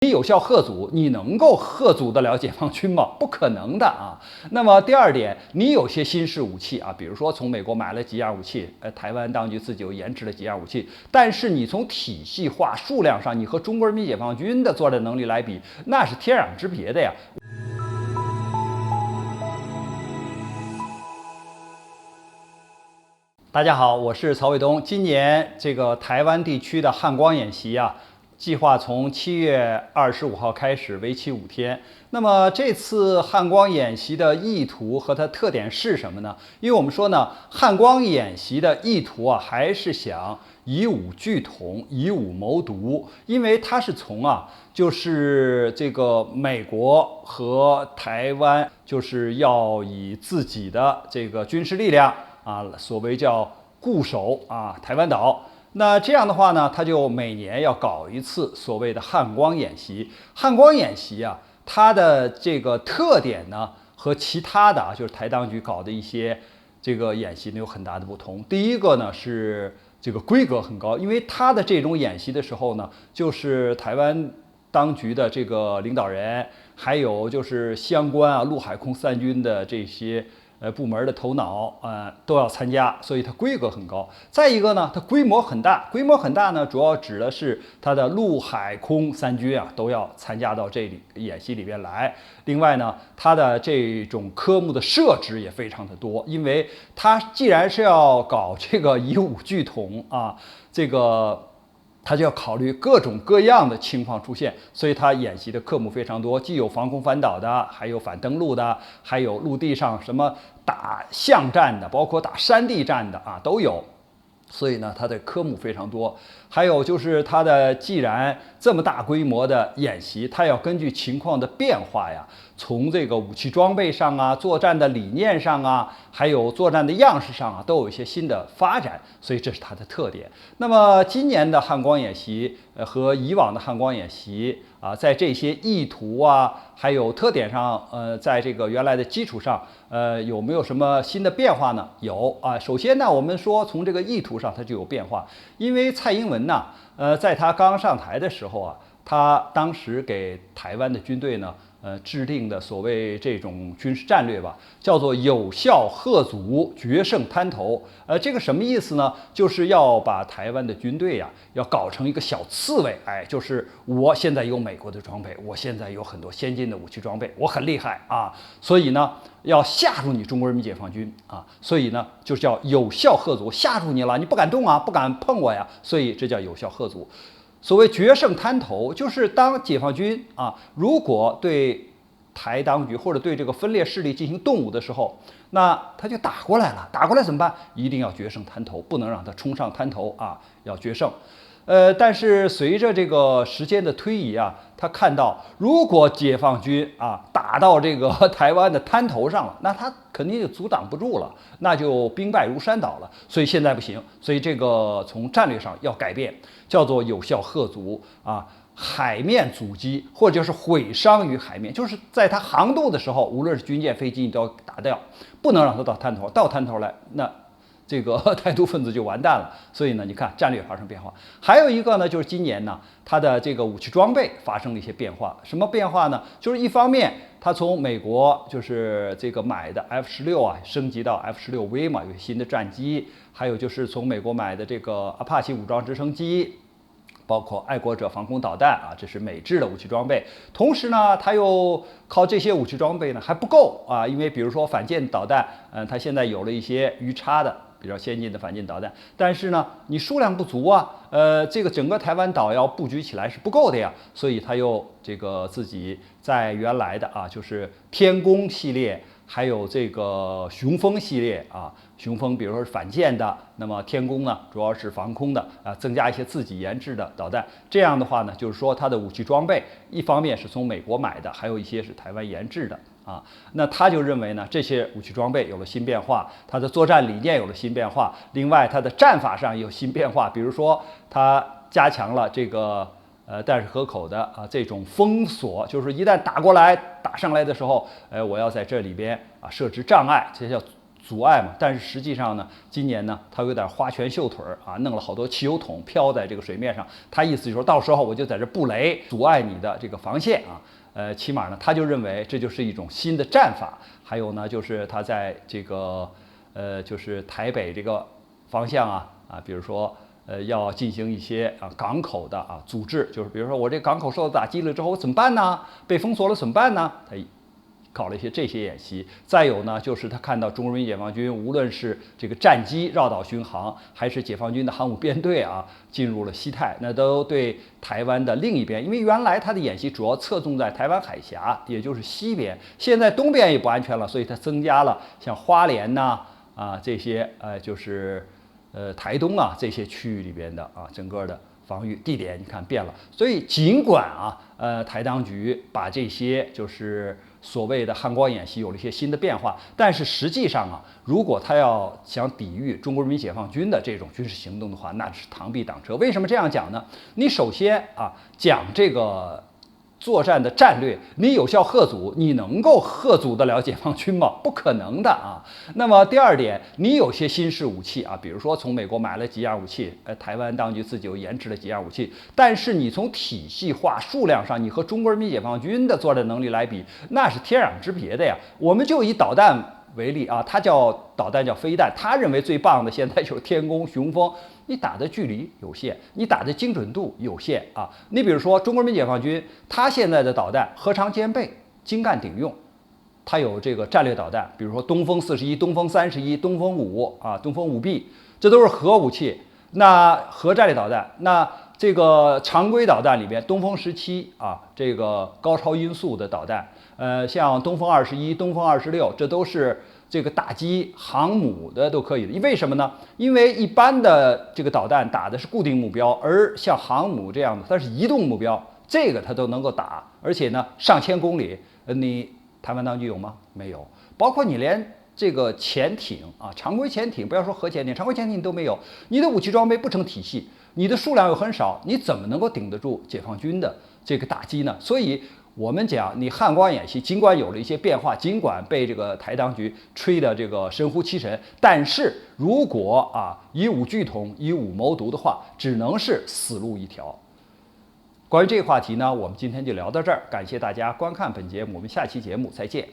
你有效吓阻，你能够吓阻得了解放军吗？不可能的啊。那么第二点，你有些新式武器啊，比如说从美国买了几样武器，台湾当局自己又研制了几样武器，但是你从体系化、数量上，你和中国人民解放军的作战能力来比，那是天壤之别的呀。大家好，我是曹卫东。今年这个台湾地区的汉光演习啊，计划从7月25号开始，为期5天。那么这次汉光演习的意图和它特点是什么呢？因为我们说呢，汉光演习的意图啊，还是想以武拒统，以武谋独，因为它是从就是这个美国和台湾，就是要以自己的这个军事力量。所谓叫固守台湾岛。那这样的话呢，他就每年要搞一次所谓的汉光演习。汉光演习啊，它的这个特点呢，和其他的就是台当局搞的一些这个演习呢有很大的不同。第一个呢是这个规格很高，因为它的这种演习的时候呢，就是台湾当局的这个领导人，还有就是相关陆海空三军的这些部门的头脑都要参加，所以它规格很高。再一个呢，它规模很大，规模很大呢，主要指的是它的陆海空三军都要参加到这里演习里边来。另外呢，它的这种科目的设置也非常的多，因为它既然是要搞这个以武拒统这个。它就要考虑各种各样的情况出现，所以它演习的科目非常多，既有防空反导的，还有反登陆的，还有陆地上什么打巷战的，包括打山地战的都有。所以呢，它的科目非常多。还有就是它的既然这么大规模的演习，它要根据情况的变化呀，从这个武器装备上作战的理念上还有作战的样式上都有一些新的发展，所以这是它的特点。那么今年的汉光演习和以往的汉光演习在这些意图还有特点上，在这个原来的基础上，有没有什么新的变化呢？有首先呢，我们说从这个意图上它就有变化，因为蔡英文呢，在他刚上台的时候他当时给台湾的军队呢，制定的所谓这种军事战略吧，叫做有效吓阻，决胜滩头。这个什么意思呢？就是要把台湾的军队要搞成一个小刺猬，就是我现在有美国的装备，我现在有很多先进的武器装备，我很厉害所以呢，要吓住你中国人民解放军所以呢，就叫有效吓阻，吓住你了，你不敢动不敢碰我呀，所以这叫有效吓阻。所谓决胜滩头，就是当解放军如果对台当局或者对这个分裂势力进行动武的时候，那他就打过来了，打过来怎么办？一定要决胜滩头，不能让他冲上滩头要决胜。但是随着这个时间的推移他看到如果解放军打到这个台湾的滩头上了，那他肯定就阻挡不住了，那就兵败如山倒了。所以现在不行，所以这个从战略上要改变，叫做有效吓阻海面阻击或者是毁伤于海面，就是在它航渡的时候，无论是军舰、飞机，你都要打掉，不能让它到滩头，到滩头来那。这个台独分子就完蛋了，所以呢，你看战略发生变化。还有一个呢，就是今年呢，它的这个武器装备发生了一些变化。什么变化呢？就是一方面，它从美国就是这个买的 F-16升级到 F-16V 嘛，有新的战机。还有就是从美国买的这个阿帕奇武装直升机，包括爱国者防空导弹这是美制的武器装备。同时呢，它又靠这些武器装备呢还不够因为比如说反舰导弹，它现在有了一些鱼叉的。比较先进的反舰导弹，但是呢，你数量不足这个整个台湾岛要布局起来是不够的呀，所以他又这个自己在原来的就是天宫系列，还有这个雄风系列雄风比如说是反舰的，那么天宫呢主要是防空的增加一些自己研制的导弹。这样的话呢，就是说它的武器装备一方面是从美国买的，还有一些是台湾研制的。那他就认为呢，这些武器装备有了新变化，它的作战理念有了新变化，另外它的战法上有新变化，比如说它加强了这个淡水河口的这种封锁，就是一旦打上来的时候，我要在这里边设置障碍，这叫阻碍嘛。但是实际上呢，今年呢，他有点花拳绣腿啊，弄了好多汽油桶飘在这个水面上。他意思就是说到时候我就在这布雷，阻碍你的这个防线啊。起码呢，他就认为这就是一种新的战法。还有呢，就是他在这个就是台北这个方向比如说要进行一些港口的阻滞，就是比如说我这港口受到打击了之后，我怎么办呢？被封锁了怎么办呢？他搞了一些这些演习。再有呢，就是他看到中国人民解放军无论是这个战机绕岛巡航，还是解放军的航母编队进入了西太，那都对台湾的另一边，因为原来他的演习主要侧重在台湾海峡，也就是西边，现在东边也不安全了，所以他增加了像花莲这些就是台东这些区域里边的整个的防御地点你看变了。所以尽管台当局把这些就是所谓的汉光演习有了一些新的变化，但是实际上如果他要想抵御中国人民解放军的这种军事行动的话，那是螳臂挡车。为什么这样讲呢？你首先讲这个作战的战略，你有效吓阻，你能够吓阻得了解放军吗？不可能的那么第二点，你有些新式武器比如说从美国买了几样武器，台湾当局自己又研制了几样武器，但是你从体系化数量上，你和中国人民解放军的作战能力来比，那是天壤之别的呀。我们就以导弹为例它叫导弹叫飞弹，他认为最棒的现在就是天弓、雄风。你打的距离有限，你打的精准度有限你比如说中国人民解放军，他现在的导弹核常兼备，精干顶用，它有这个战略导弹，比如说东风41、东风31、东风5东风5B，这都是核武器。那核战略导弹，那这个常规导弹里边，东风17这个高超音速的导弹，像东风21、东风26，这都是这个打击航母的都可以的。为什么呢？因为一般的这个导弹打的是固定目标，而像航母这样的它是移动目标，这个它都能够打，而且呢上千公里。你台湾当局有吗？没有。包括你连这个潜艇常规潜艇，不要说核潜艇，常规潜艇都没有。你的武器装备不成体系，你的数量又很少，你怎么能够顶得住解放军的这个打击呢？所以我们讲，你汉光演习尽管有了一些变化，尽管被这个台当局吹的这个神乎其神，但是如果以武拒统、以武谋独的话，只能是死路一条。关于这个话题呢，我们今天就聊到这儿，感谢大家观看本节目，我们下期节目再见。